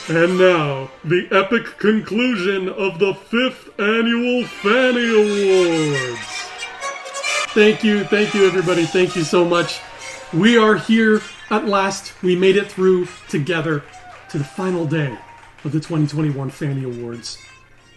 And now, the epic conclusion of the 5th annual Fannie Awards. Thank you everybody, thank you so much. We are here at last. We made it through together to the final day of the 2021 Fannie Awards.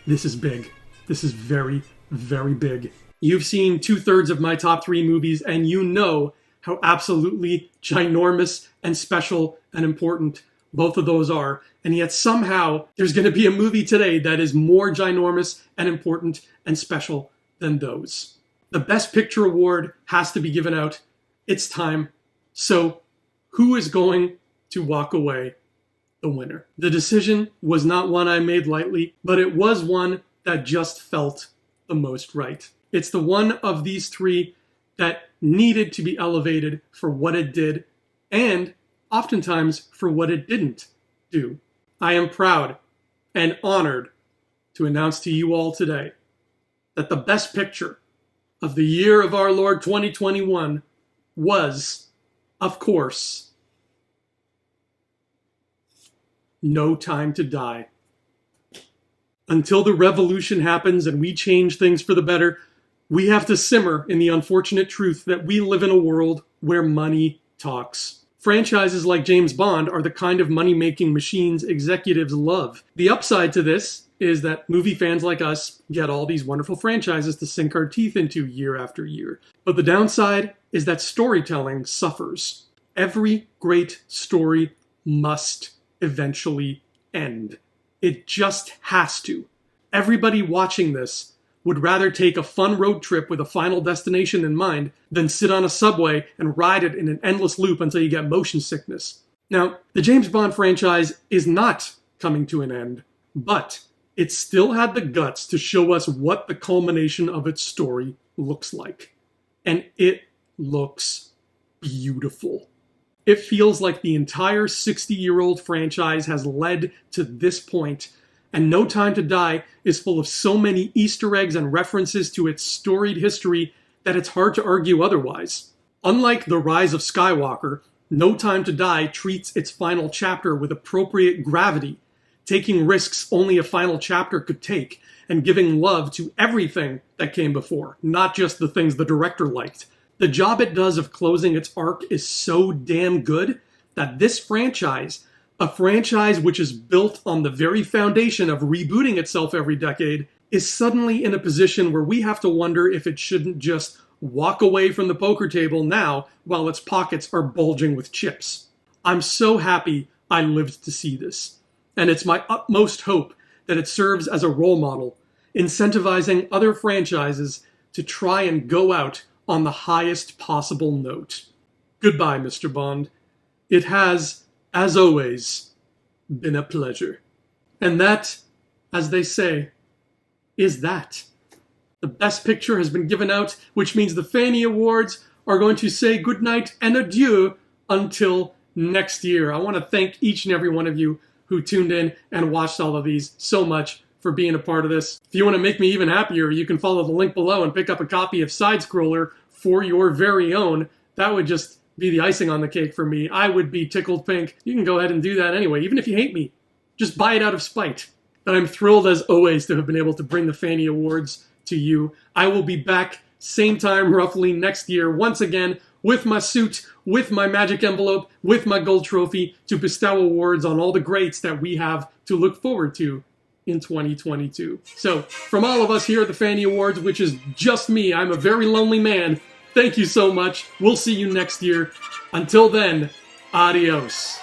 This is big. This is very, very big. You've seen 2/3 of my top 3 movies, and you know how absolutely ginormous and special and important both of those are. And yet somehow there's going to be a movie today that is more ginormous and important and special than those. The Best Picture Award has to be given out. It's time. So who is going to walk away the winner? The decision was not one I made lightly, but it was one that just felt the most right. It's the one of these 3 that needed to be elevated for what it did, and oftentimes for what it didn't do. I am proud and honored to announce to you all today that the Best Picture of the year of our Lord 2021 was, of course, No Time to Die. Until the revolution happens and we change things for the better, we have to simmer in the unfortunate truth that we live in a world where money talks. Franchises like James Bond are the kind of money-making machines executives love. The upside to this is that movie fans like us get all these wonderful franchises to sink our teeth into year after year. But the downside is that storytelling suffers. Every great story must eventually end. It just has to. Everybody watching this would rather take a fun road trip with a final destination in mind than sit on a subway and ride it in an endless loop until you get motion sickness. Now, the James Bond franchise is not coming to an end, but it still had the guts to show us what the culmination of its story looks like. And it looks beautiful. It feels like the entire 60-year-old franchise has led to this point, and No Time to Die is full of so many Easter eggs and references to its storied history that it's hard to argue otherwise. Unlike The Rise of Skywalker, No Time to Die treats its final chapter with appropriate gravity, taking risks only a final chapter could take, and giving love to everything that came before, not just the things the director liked. The job it does of closing its arc is so damn good that this franchise, a franchise which is built on the very foundation of rebooting itself every decade, is suddenly in a position where we have to wonder if it shouldn't just walk away from the poker table now while its pockets are bulging with chips. I'm so happy I lived to see this, and it's my utmost hope that it serves as a role model, incentivizing other franchises to try and go out on the highest possible note. Goodbye, Mr. Bond. It has, as always, been a pleasure. And that, as they say, is that. The Best Picture has been given out, which means the Fannie Awards are going to say goodnight and adieu until next year. I want to thank each and every one of you who tuned in and watched all of these so much for being a part of this. If you want to make me even happier, you can follow the link below and pick up a copy of Side Scroller for your very own. That would just be the icing on the cake for me. I would be tickled pink. You can go ahead and do that anyway, even if you hate me. Just buy it out of spite. But I'm thrilled as always to have been able to bring the Fannie Awards to you. I will be back same time roughly next year once again with my suit, with my magic envelope, with my gold trophy to bestow awards on all the greats that we have to look forward to in 2022. So, from all of us here at the Fannie Awards, which is just me, I'm a very lonely man, thank you so much. We'll see you next year. Until then, adios.